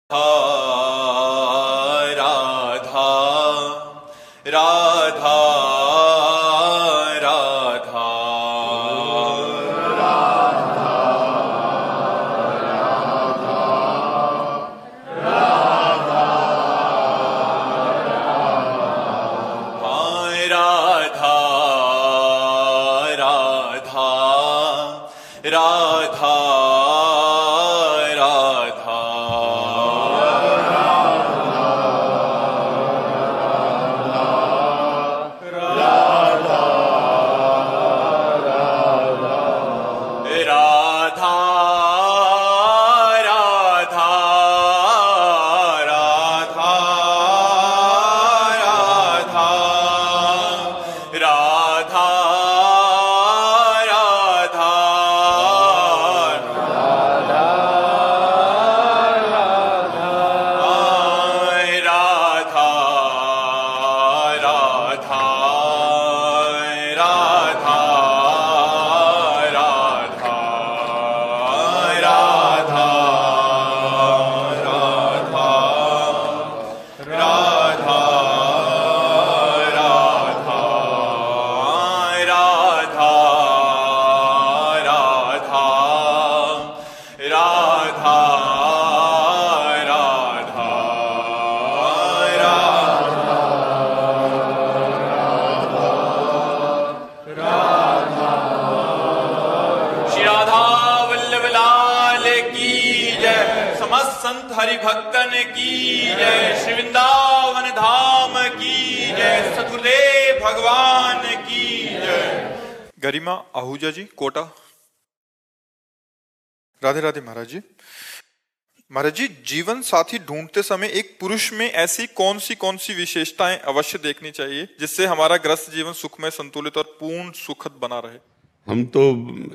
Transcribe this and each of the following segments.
राधा राधा राधा राधा राधा राधा संत हरिभक्तन की जय, श्री वृंदावन धाम की जय, सतगुरुदेव भगवान की जय। गरिमा आहूजा जी, कोटा। राधे राधे महाराज जी। महाराज जी, जीवन साथी ढूंढते समय एक पुरुष में ऐसी कौन सी विशेषताएं अवश्य देखनी चाहिए जिससे हमारा ग्रस्त जीवन सुखमय, संतुलित और पूर्ण सुखद बना रहे? हम तो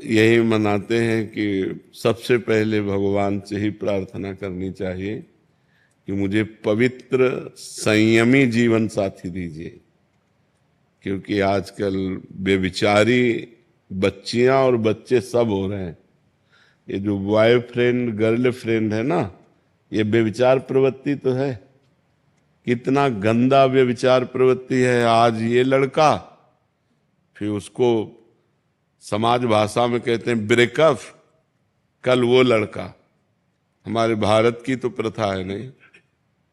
यही मनाते हैं कि सबसे पहले भगवान से ही प्रार्थना करनी चाहिए कि मुझे पवित्र संयमी जीवन साथी दीजिए, क्योंकि आजकल बेविचारी बच्चियां और बच्चे सब हो रहे हैं। ये जो बॉयफ्रेंड गर्लफ्रेंड है ना, ये बेविचार प्रवृत्ति तो है। कितना गंदा बेविचार प्रवृत्ति है। आज ये लड़का, फिर उसको समाज भाषा में कहते हैं ब्रेकअप, कल वो लड़का। हमारे भारत की तो प्रथा है नहीं,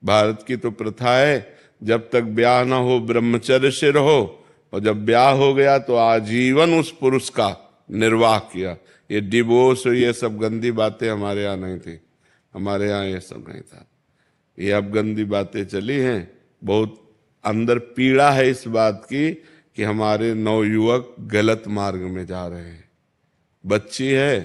भारत की तो प्रथा है जब तक ब्याह ना हो ब्रह्मचर्य से रहो, और जब ब्याह हो गया तो आजीवन उस पुरुष का निर्वाह किया। ये डिवोर्स और ये सब गंदी बातें हमारे यहाँ नहीं थी, हमारे यहाँ ये सब नहीं था। ये अब गंदी बातें चली हैं। बहुत अंदर पीड़ा है इस बात की कि हमारे नवयुवक गलत मार्ग में जा रहे हैं। बच्ची है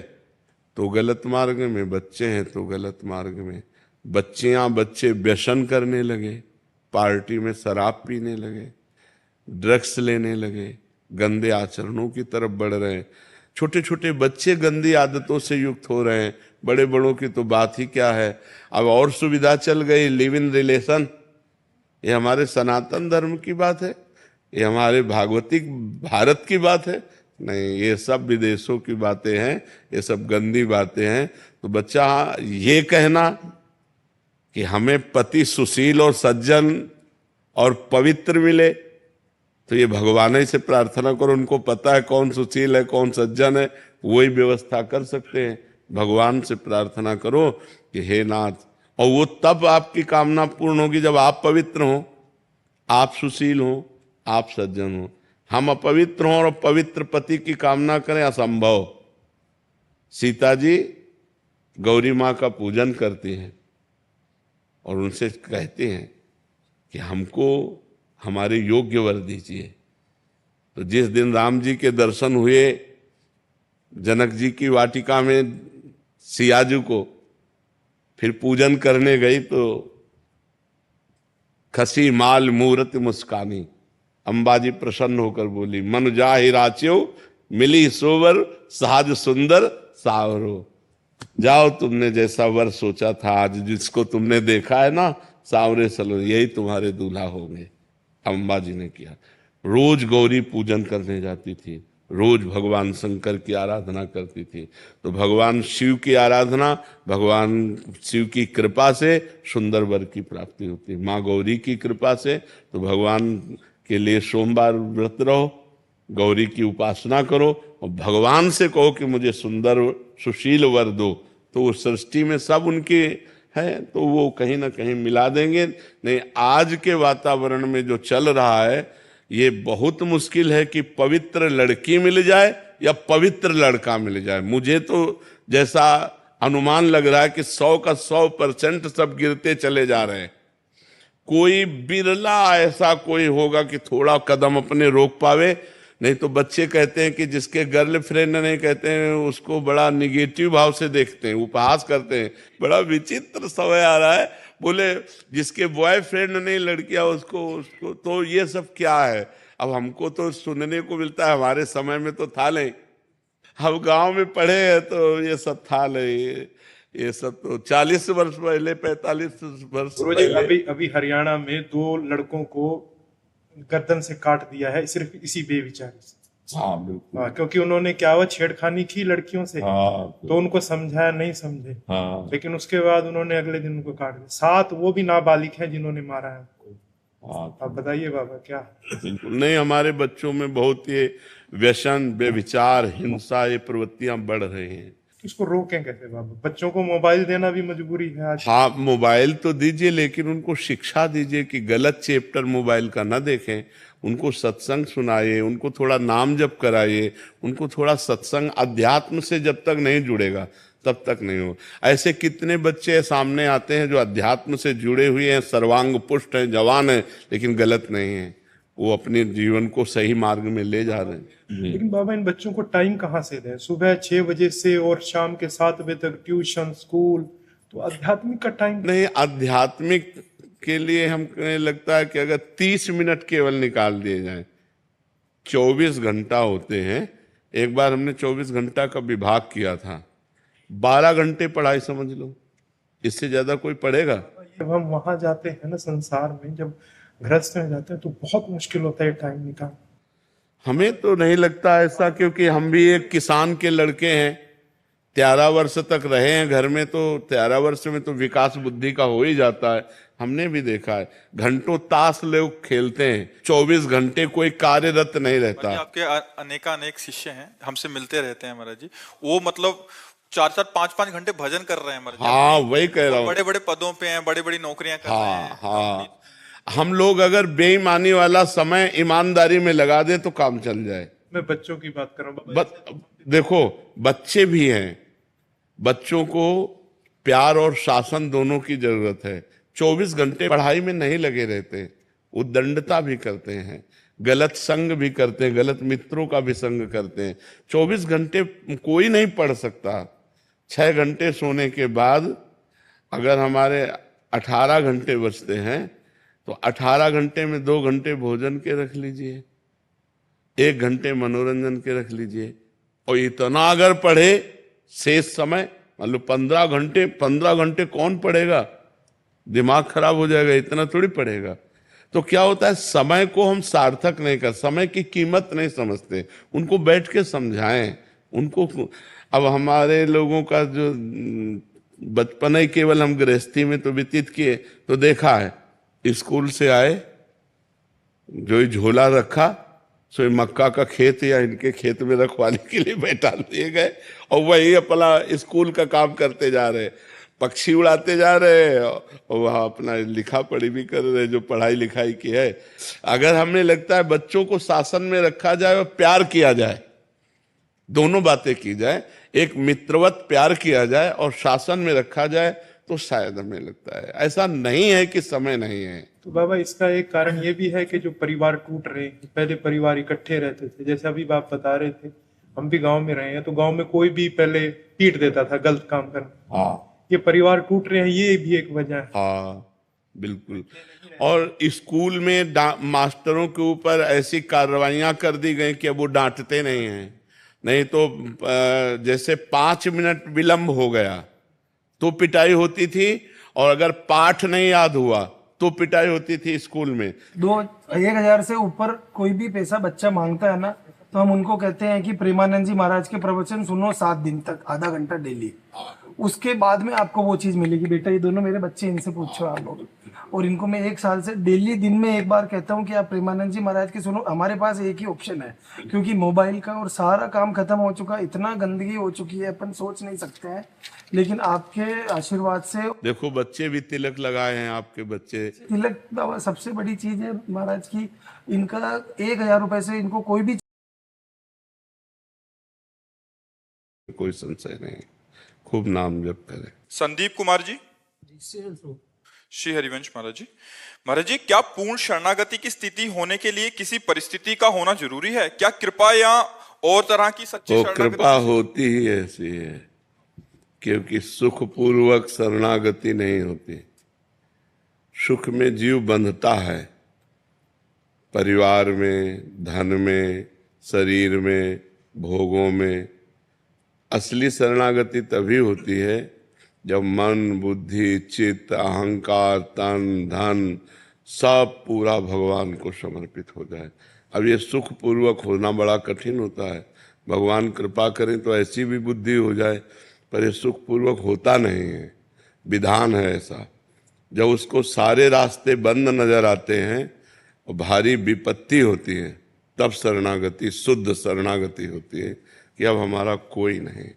तो गलत मार्ग में, बच्चे हैं तो गलत मार्ग में। बच्चियां बच्चे व्यसन करने लगे, पार्टी में शराब पीने लगे, ड्रग्स लेने लगे, गंदे आचरणों की तरफ बढ़ रहे हैं। छोटे छोटे बच्चे गंदी आदतों से युक्त हो रहे हैं। बड़े बड़ों की तो बात ही क्या है। अब और सुविधा चल गई, लिव इन रिलेशन। ये हमारे सनातन धर्म की बात है, ये हमारे भागवतिक भारत की बात है? नहीं, ये सब विदेशों की बातें हैं, ये सब गंदी बातें हैं। तो बच्चा ये कहना कि हमें पति सुशील और सज्जन और पवित्र मिले, तो ये भगवान ही से प्रार्थना करो। उनको पता है कौन सुशील है कौन सज्जन है, वही व्यवस्था कर सकते हैं। भगवान से प्रार्थना करो कि हे नाथ, और वो तब आपकी कामना पूर्ण होगी जब आप पवित्र हो, आप सुशील हो, आप सज्जन हो। हम अपवित्र हों और पवित्र पति की कामना करें, असंभव। सीता जी गौरी माँ का पूजन करती हैं और उनसे कहती हैं कि हमको हमारे योग्य वर दीजिए। तो जिस दिन राम जी के दर्शन हुए जनक जी की वाटिका में सियाजू को, फिर पूजन करने गई तो खसी माल मूर्ति मुस्कानी, अंबाजी प्रसन्न होकर बोली, मन जाहि राच्यो मिली सोवर साज सुंदर सावरो। जाओ, तुमने जैसा वर सोचा था, आज जिसको तुमने देखा है ना सावरे सलो, यही तुम्हारे दूल्हा होंगे। अंबाजी ने किया। रोज गौरी पूजन करने जाती थी, रोज भगवान शंकर की आराधना करती थी। तो भगवान शिव की आराधना, भगवान शिव की कृपा से सुंदर वर की प्राप्ति होती है। माँ गौरी की कृपा से तो भगवान के लिए सोमवार व्रत रहो, गौरी की उपासना करो और भगवान से कहो कि मुझे सुंदर सुशील वर दो, तो वो सृष्टि में सब उनके है, तो वो कहीं ना कहीं मिला देंगे। नहीं, आज के वातावरण में जो चल रहा है ये बहुत मुश्किल है कि पवित्र लड़की मिल जाए या पवित्र लड़का मिल जाए। मुझे तो जैसा अनुमान लग रहा है कि 100 का 100% सब गिरते चले जा रहे हैं। कोई बिरला ऐसा कोई होगा कि थोड़ा कदम अपने रोक पावे। नहीं तो बच्चे कहते हैं कि जिसके गर्लफ्रेंड नहीं, कहते हैं उसको बड़ा निगेटिव भाव से देखते हैं, उपहास करते हैं। बड़ा विचित्र समय आ रहा है। बोले जिसके बॉयफ्रेंड नहीं लड़कियां उसको तो ये सब क्या है। अब हमको तो सुनने को मिलता है, हमारे समय में तो था नहीं, हम गांव में पढ़े हैं तो ये सब था नहीं। ये सब तो 40 वर्ष पहले, 45 वर्ष गुरुजी, पहले। अभी हरियाणा में 2 लड़कों को गर्दन से काट दिया है सिर्फ इसी बेविचारी से। हाँ बिल्कुल। हाँ, क्योंकि उन्होंने क्या हुआ, छेड़खानी की लड़कियों से। हाँ तो उनको समझाया, नहीं समझे। हाँ लेकिन उसके बाद उन्होंने अगले दिन उनको काट दिया। 7 वो भी नाबालिग हैं जिन्होंने मारा है उनको। हाँ। आप बताइए बाबा क्या। बिल्कुल नहीं, हमारे बच्चों में बहुत ये व्यसन, बेविचार, हिंसा, ये प्रवृत्तियां बढ़ रही हैं। इसको रोकें कैसे बाबा? बच्चों को मोबाइल देना भी मजबूरी है आज। हाँ, मोबाइल तो दीजिए, लेकिन उनको शिक्षा दीजिए कि गलत चैप्टर मोबाइल का ना देखें। उनको सत्संग सुनाइए, उनको थोड़ा नाम जप कराइए, उनको थोड़ा सत्संग, अध्यात्म से जब तक नहीं जुड़ेगा तब तक नहीं हो। ऐसे कितने बच्चे सामने आते हैं जो अध्यात्म से जुड़े हुए हैं, सर्वांग पुष्ट हैं, जवान हैं, लेकिन गलत नहीं है, वो अपने जीवन को सही मार्ग में ले जा रहे हैं। लेकिन बाबा इन बच्चों को टाइम कहाँ से दें? सुबह 6 बजे से और शाम के 7 बजे तक ट्यूशन, स्कूल, तो आध्यात्मिक का टाइम नहीं, आध्यात्मिक के लिए हमको लगता है कि अगर 30 मिनट केवल निकाल दिए जाए, 24 घंटा होते हैं। एक बार हमने 24 घंटा का विभाग किया था, 12 घंटे पढ़ाई समझ लो, इससे ज्यादा कोई पढ़ेगा? जब हम वहां जाते हैं ना संसार में, जब गृहस्थ में जाते हैं तो बहुत मुश्किल होता है टाइम निकाल। हमें तो नहीं लगता ऐसा, क्योंकि हम भी एक किसान के लड़के हैं। 13 वर्ष तक रहे हैं घर में, तो 13 वर्ष में तो विकास बुद्धि का हो ही जाता है। हमने भी देखा है, घंटों ताश लोग खेलते हैं, 24 घंटे कोई कार्यरत नहीं रहता। आपके अनेक शिष्य हैं, हमसे मिलते रहते हैं महाराज जी। वो मतलब 4-4, 5-5 घंटे भजन कर रहे हैं महाराज जी। हाँ, वही कह रहा हूँ। बड़े बड़े पदों पे हैं, बड़ी बड़ी नौकरियां कर रहे हैं। हाँ, हम लोग अगर बेईमानी वाला समय ईमानदारी में लगा दे तो काम चल जाए। मैं बच्चों की बात कर रहा हूँ। देखो, बच्चे भी हैं, बच्चों को प्यार और शासन दोनों की जरूरत है। 24 घंटे पढ़ाई में नहीं लगे रहते, उद्दंडता भी करते हैं, गलत संग भी करते हैं, गलत मित्रों का भी संग करते हैं। 24 घंटे कोई नहीं पढ़ सकता। 6 घंटे सोने के बाद अगर हमारे 18 घंटे बचते हैं तो 18 घंटे में 2 घंटे भोजन के रख लीजिए, 1 घंटे मनोरंजन के रख लीजिए, और इतना अगर पढ़े शेष समय, मान लो 15 घंटे कौन पढ़ेगा? दिमाग खराब हो जाएगा, इतना थोड़ी पढ़ेगा। तो क्या होता है, समय को हम सार्थक नहीं कर, समय की कीमत नहीं समझते। उनको बैठ के समझाएं उनको। अब हमारे लोगों का जो बचपन ही केवल हम गृहस्थी में तो व्यतीत किए, तो देखा है, स्कूल से आए, जो ही झोला रखा सो मक्का का खेत या इनके खेत में रखवाली के लिए बैठा दिए गए, और वही अपना स्कूल का काम करते जा रहे, पक्षी उड़ाते जा रहे और वहाँ अपना लिखा पढ़ी भी कर रहे, जो पढ़ाई लिखाई की है। अगर हमें लगता है बच्चों को शासन में रखा जाए और प्यार किया जाए, दोनों बातें की जाए, एक मित्रवत प्यार किया जाए और शासन में रखा जाए, तो शायद हमें लगता है। ऐसा नहीं है कि समय नहीं है। तो बाबा इसका एक कारण ये भी है कि जो परिवार टूट रहे हैं, पहले परिवार इकट्ठे रहते थे, जैसे अभी बाप बता रहे थे, हम भी गांव में रहे हैं, तो गांव में कोई भी पहले पीट देता था गलत काम करना। हाँ, ये परिवार टूट रहे हैं, ये भी एक वजह है। हाँ बिल्कुल। और स्कूल में मास्टरों के ऊपर ऐसी कार्रवाइयां कर दी गई कि अब वो डांटते नहीं हैं। नहीं तो जैसे 5 मिनट विलंब हो गया तो पिटाई होती थी, और अगर पाठ नहीं याद हुआ तो पिटाई होती थी स्कूल में। 1,000 से ऊपर कोई भी पैसा बच्चा मांगता है ना, तो हम उनको कहते हैं कि प्रेमानंद जी महाराज के प्रवचन सुनो 7 दिन तक, आधा घंटा डेली। उसके बाद में आपको वो चीज मिलेगी। बेटा ये दोनों मेरे बच्चे, इनसे पूछो आप लोग। और इनको मैं 1 साल से डेली दिन में 1 बार कहता हूँ कि आप प्रेमानंद जी महाराज के सुनो। हमारे पास एक ही ऑप्शन है, क्योंकि मोबाइल का और सारा काम खत्म हो चुका, इतना गंदगी हो चुकी है, अपन सोच नहीं सकते हैं। लेकिन आपके आशीर्वाद से देखो बच्चे भी तिलक लगाए हैं, आपके बच्चे। तिलक सबसे बड़ी चीज है महाराज की। इनका 1000 रुपए से इनको कोई भी कोई संशय नहीं, खूब नाम जप करें। संदीप कुमार जी। श्री हरिवंश महाराज जी। महाराज जी, क्या पूर्ण शरणागति की स्थिति होने के लिए किसी परिस्थिति का होना जरूरी है? क्या कृपा या और तरह की सच्ची तो शरणागति? कृपा होती ही ऐसी है, क्योंकि सुख पूर्वक शरणागति नहीं होती। सुख में जीव बंधता है, परिवार में, धन में, शरीर में, भोगों में। असली शरणागति तभी होती है जब मन, बुद्धि, चित्त, अहंकार, तन, धन सब पूरा भगवान को समर्पित हो जाए। अब ये सुख पूर्वक होना बड़ा कठिन होता है। भगवान कृपा करें तो ऐसी भी बुद्धि हो जाए, पर ये सुख पूर्वक होता नहीं है। विधान है ऐसा। जब उसको सारे रास्ते बंद नजर आते हैं और भारी विपत्ति होती है, तब शरणागति, शुद्ध शरणागति होती है कि अब हमारा कोई नहीं।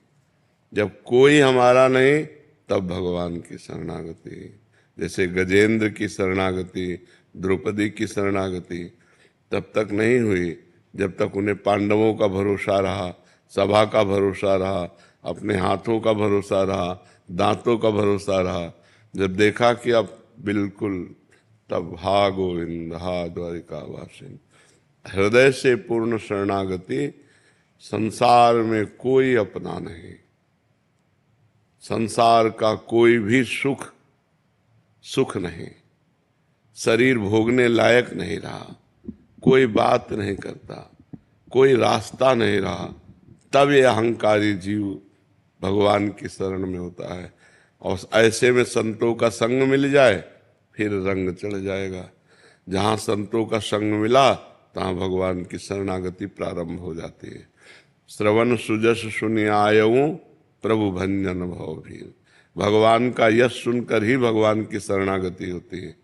जब कोई हमारा नहीं, तब भगवान की शरणागति। जैसे गजेंद्र की शरणागति, द्रौपदी की शरणागति तब तक नहीं हुई जब तक उन्हें पांडवों का भरोसा रहा, सभा का भरोसा रहा, अपने हाथों का भरोसा रहा, दांतों का भरोसा रहा। जब देखा कि अब बिल्कुल, तब हा गोविंद, हा द्वारिका वासिन। हृदय से पूर्ण शरणागति। संसार में कोई अपना नहीं, संसार का कोई भी सुख सुख नहीं। शरीर भोगने लायक नहीं रहा, कोई बात नहीं करता, कोई रास्ता नहीं रहा, तब ये अहंकारी जीव भगवान की शरण में होता है। और ऐसे में संतों का संग मिल जाए, फिर रंग चढ़ जाएगा। जहाँ संतों का संग मिला, तहाँ भगवान की शरणागति प्रारंभ हो जाती है। श्रवण सुजस सुनि आयऊं, प्रभु भंजन भव भीर। भगवान का यश सुनकर ही भगवान की शरणागति होती है।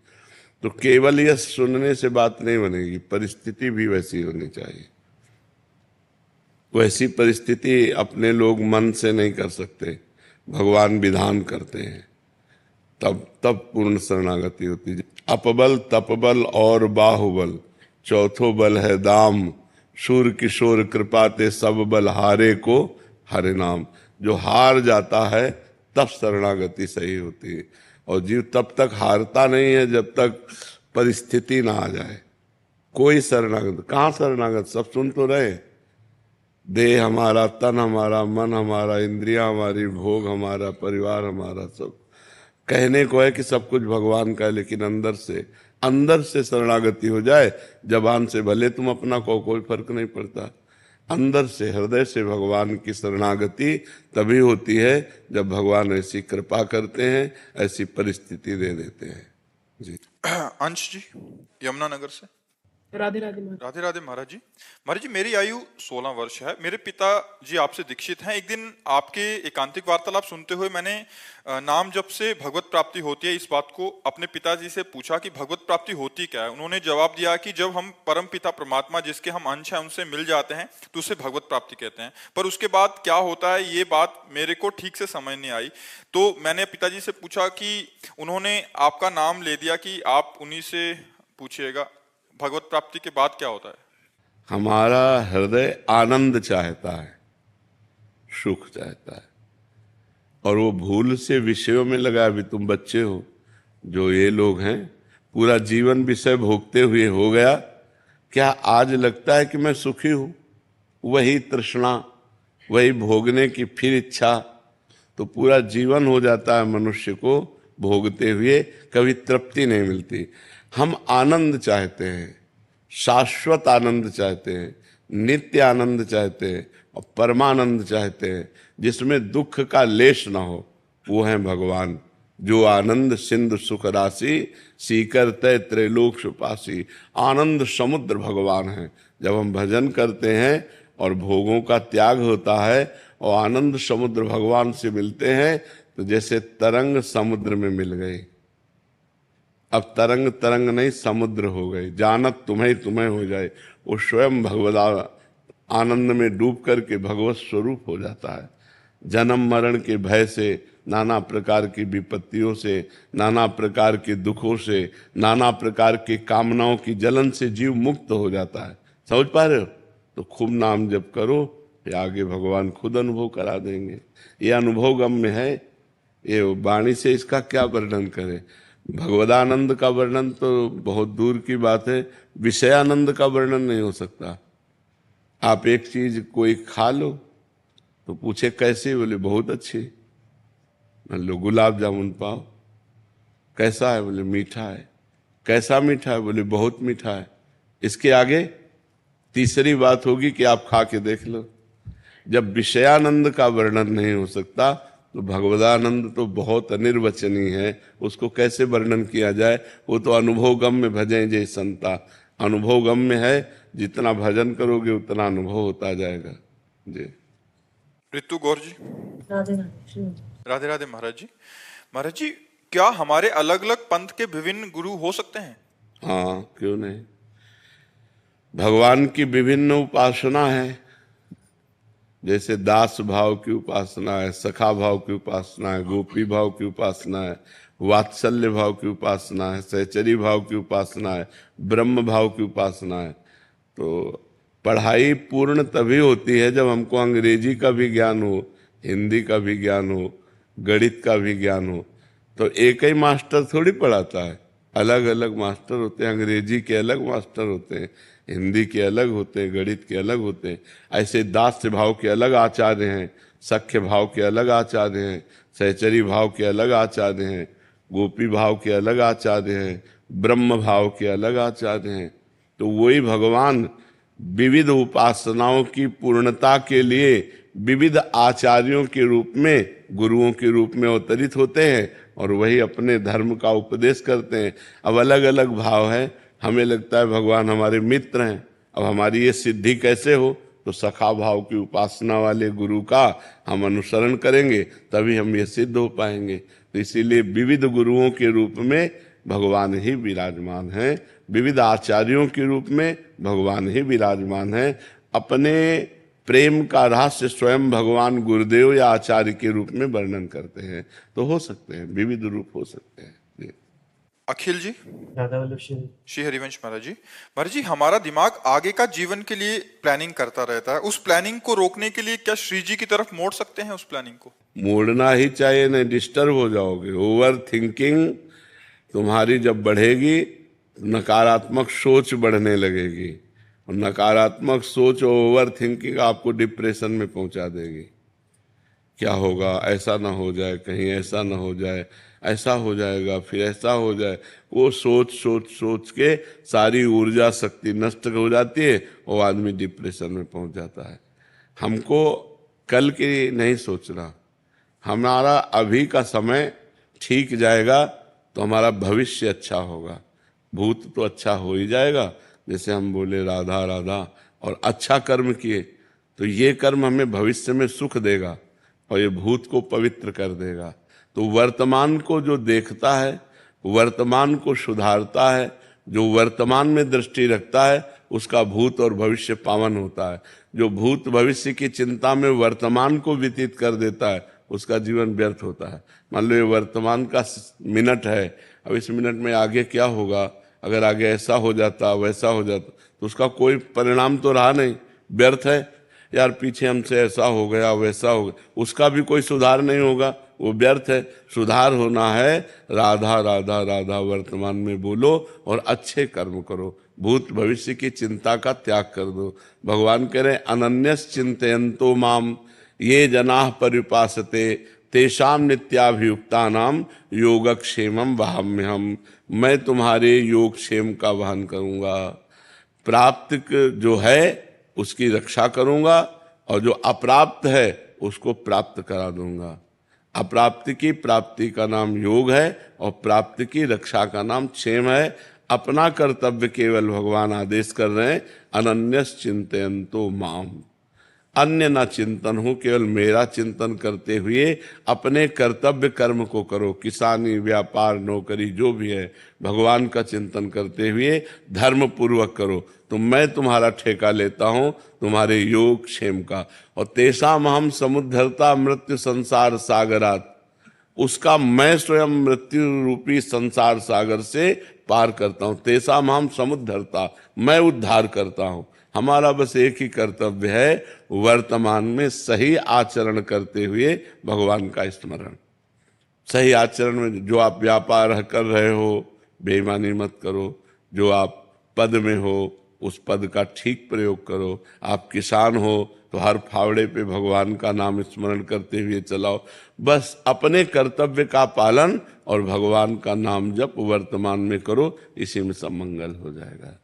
तो केवल यश सुनने से बात नहीं बनेगी, परिस्थिति भी वैसी होनी चाहिए। वैसी परिस्थिति अपने लोग मन से नहीं कर सकते, भगवान विधान करते हैं, तब पूर्ण शरणागति होती है। अपबल, तपबल और बाहुबल, चौथो बल है दाम। शूर किशोर कृपा ते सब बल हारे को हरे नाम। जो हार जाता है तब शरणागति सही होती है। और जीव तब तक हारता नहीं है जब तक परिस्थिति ना आ जाए। कोई शरणागत, कहाँ शरणागत? सब सुन तो रहे, देह हमारा, तन हमारा, मन हमारा, इंद्रियां हमारी, भोग हमारा, परिवार हमारा, सब कहने को है कि सब कुछ भगवान का है, लेकिन अंदर से शरणागति हो जाए। जबान से भले तुम अपना कहो, कोई फर्क नहीं पड़ता। अंदर से, हृदय से भगवान की शरणागति तभी होती है जब भगवान ऐसी कृपा करते हैं, ऐसी परिस्थिति दे देते हैं। जी। अंश जी, यमुनानगर से। राधे राधे महाराज। राधे राधे महाराज जी। महाराज जी, मेरी आयु 16 वर्ष है। मेरे पिताजी आपसे दीक्षित हैं। एक दिन आपके एकांतिक वार्तालाप सुनते हुए मैंने नाम जप से भगवत प्राप्ति होती है, इस बात को अपने पिताजी से पूछा कि भगवत प्राप्ति होती क्या है। उन्होंने जवाब दिया कि जब हम परम पिता परमात्मा, जिसके हम अंश हैं, उनसे मिल जाते हैं तो उसे भगवत प्राप्ति कहते हैं। पर उसके बाद क्या होता है, ये बात मेरे को ठीक से समझ नहीं आई। तो मैंने पिताजी से पूछा कि उन्होंने आपका नाम ले दिया कि आप उन्हीं से पूछिएगा भगवत प्राप्ति के बाद क्या होता है। हमारा हृदय आनंद चाहता है, सुख चाहता है, और वो भूल से विषयों में लगा। अभी तुम बच्चे हो, जो ये लोग हैं, पूरा जीवन विषय भोगते हुए हो गया। क्या आज लगता है कि मैं सुखी हूं? वही तृष्णा, वही भोगने की फिर इच्छा, तो पूरा जीवन हो जाता है मनुष्य को भोगते हुए, कभी तृप्ति नहीं मिलती। हम आनंद चाहते हैं, शाश्वत आनंद चाहते हैं, नित्य आनंद चाहते हैं और परमानंद चाहते हैं, जिसमें दुख का लेश ना हो। वो है भगवान। जो आनंद सिंधु सुख राशि, सीकर तय त्रैलोक सुपासी। आनंद समुद्र भगवान है। जब हम भजन करते हैं, और भोगों का त्याग होता है और आनंद समुद्र भगवान से मिलते हैं, तो जैसे तरंग समुद्र में मिल गए। अब तरंग तरंग नहीं, समुद्र हो गए। जानत तुम्हें तुम्हें हो जाए, वो स्वयं भगवदा आनंद में डूब करके भगवत स्वरूप हो जाता है। जन्म मरण के भय से, नाना प्रकार की विपत्तियों से, नाना प्रकार के दुखों से, नाना प्रकार के कामनाओं की जलन से जीव मुक्त हो जाता है। समझ पा रहे हो? तो खूब नाम जप करो, ये आगे भगवान खुद अनुभव करा देंगे। ये अनुभव गम्य है, ये वाणी से इसका क्या वर्णन करें। भगवदानंद का वर्णन तो बहुत दूर की बात है, विषयानंद का वर्णन नहीं हो सकता। आप एक चीज कोई खा लो तो पूछे कैसे, बोले बहुत अच्छी। मान लो गुलाब जामुन पाओ, कैसा है, बोले मीठा है। कैसा मीठा है, बोले बहुत मीठा है। इसके आगे तीसरी बात होगी कि आप खा के देख लो। जब विषयानंद का वर्णन नहीं हो सकता तो भगवदानंद तो बहुत अनिर्वचनीय है, उसको कैसे वर्णन किया जाए। वो तो अनुभव गम्य भजें जय संता, अनुभव गम्य है। जितना भजन करोगे उतना अनुभव होता जाएगा। जी ऋतु गौर जी। राधे राधे। राधे राधे महाराज जी। महाराज जी, क्या हमारे अलग अलग पंथ के विभिन्न गुरु हो सकते हैं? हाँ, क्यों नहीं। भगवान की विभिन्न उपासना है, जैसे दास भाव की उपासना है, सखा भाव की उपासना है, गोपी भाव की उपासना है, वात्सल्य भाव की उपासना है, सहचरी भाव की उपासना है, ब्रह्म भाव की उपासना है। तो पढ़ाई पूर्ण तभी होती है जब हमको अंग्रेजी का भी ज्ञान हो, हिंदी का भी ज्ञान हो, गणित का भी ज्ञान हो। तो एक ही मास्टर थोड़ी पढ़ाता है, अलग अलग मास्टर होते हैं। अंग्रेजी के अलग मास्टर होते हैं, हिंदी के अलग होते हैं, गणित के अलग होते हैं। ऐसे दास्य भाव के अलग आचार्य हैं, सख्य भाव के अलग आचार्य हैं, सहचरी भाव के अलग आचार्य हैं, गोपी भाव के अलग आचार्य हैं, ब्रह्म भाव के अलग आचार्य हैं। तो वही भगवान विविध उपासनाओं की पूर्णता के लिए विविध आचार्यों के रूप में, गुरुओं के रूप में अवतरित होते हैं और वही अपने धर्म का उपदेश करते हैं। अब अलग अलग भाव है, हमें लगता है भगवान हमारे मित्र हैं। अब हमारी ये सिद्धि कैसे हो, तो सखा भाव की उपासना वाले गुरु का हम अनुसरण करेंगे, तभी हम ये सिद्ध हो पाएंगे। तो इसीलिए विविध गुरुओं के रूप में भगवान ही विराजमान हैं, विविध आचार्यों के रूप में भगवान ही विराजमान हैं। अपने प्रेम का रहस्य स्वयं भगवान गुरुदेव या आचार्य के रूप में वर्णन करते हैं। तो हो सकते हैं, विविध रूप हो सकते हैं। अखिल जी। राधा वल्लभ श्री हरिवंश महाराज जी। महाराज जी, हमारा दिमाग आगे का जीवन के लिए प्लानिंग करता रहता है, उस प्लानिंग को रोकने के लिए क्या श्री जी की तरफ मोड़ सकते हैं? उस प्लानिंग को मोड़ना ही चाहिए, नहीं डिस्टर्ब हो जाओगे। ओवर थिंकिंग तुम्हारी जब बढ़ेगी, नकारात्मक सोच बढ़ने लगेगी, और नकारात्मक सोच और ओवर थिंकिंग आपको डिप्रेशन में पहुंचा देगी। क्या होगा, ऐसा ना हो जाए, कहीं ऐसा ना हो जाए, ऐसा हो जाएगा, फिर ऐसा हो जाए। वो सोच सोच सोच के सारी ऊर्जा शक्ति नष्ट हो जाती है और आदमी डिप्रेशन में पहुंच जाता है। हमको कल की नहीं सोचना, हमारा अभी का समय ठीक जाएगा तो हमारा भविष्य अच्छा होगा। भूत तो अच्छा हो ही जाएगा, जैसे हम बोले राधा राधा और अच्छा कर्म किए तो ये कर्म हमें भविष्य में सुख देगा और ये भूत को पवित्र कर देगा। तो वर्तमान को जो देखता है, वर्तमान को सुधारता है, जो वर्तमान में दृष्टि रखता है, उसका भूत और भविष्य पावन होता है। जो भूत भविष्य की चिंता में वर्तमान को व्यतीत कर देता है, उसका जीवन व्यर्थ होता है। मान लो ये वर्तमान का मिनट है, अब इस मिनट में आगे क्या होगा, अगर आगे ऐसा हो जाता, वैसा हो जाता, तो उसका कोई परिणाम तो रहा नहीं, व्यर्थ है। यार पीछे हमसे ऐसा हो गया, वैसा हो गया, उसका भी कोई सुधार नहीं होगा, वो व्यर्थ है। सुधार होना है, राधा राधा राधा वर्तमान में बोलो और अच्छे कर्म करो, भूत भविष्य की चिंता का त्याग कर दो। भगवान कह रहे अनन्यस चिंतयन्तो माम ये जनाः परिपासते तेषाम नित्याभियुक्तानाम योगक्षेमम वहाम्यहम्। मैं तुम्हारे योगक्षेम का वहन करूंगा, प्राप्त जो है उसकी रक्षा करूंगा और जो अप्राप्त है उसको प्राप्त करा दूंगा। अप्राप्ति की प्राप्ति का नाम योग है और प्राप्ति की रक्षा का नाम क्षेम है। अपना कर्तव्य केवल भगवान आदेश कर रहे हैं, अनन्यस चिंतयन्तो माम। अन्य ना चिंतन हो, केवल मेरा चिंतन करते हुए अपने कर्तव्य कर्म को करो। किसानी, व्यापार, नौकरी जो भी है, भगवान का चिंतन करते हुए धर्म पूर्वक करो, तो मैं तुम्हारा ठेका लेता हूं तुम्हारे योग क्षेम का। और तेषाम हम समुद्धरता मृत्यु संसार सागरात, उसका मैं स्वयं मृत्यु रूपी संसार सागर से पार करता हूं। तेषाम हम समुद्धरता, मैं उद्धार करता हूं। हमारा बस एक ही कर्तव्य है, वर्तमान में सही आचरण करते हुए भगवान का स्मरण। सही आचरण में जो आप व्यापार कर रहे हो बेईमानी मत करो, जो आप पद में हो उस पद का ठीक प्रयोग करो, आप किसान हो तो हर फावड़े पे भगवान का नाम स्मरण करते हुए चलाओ। बस अपने कर्तव्य का पालन और भगवान का नाम जप वर्तमान में करो, इसी में सब मंगल हो जाएगा।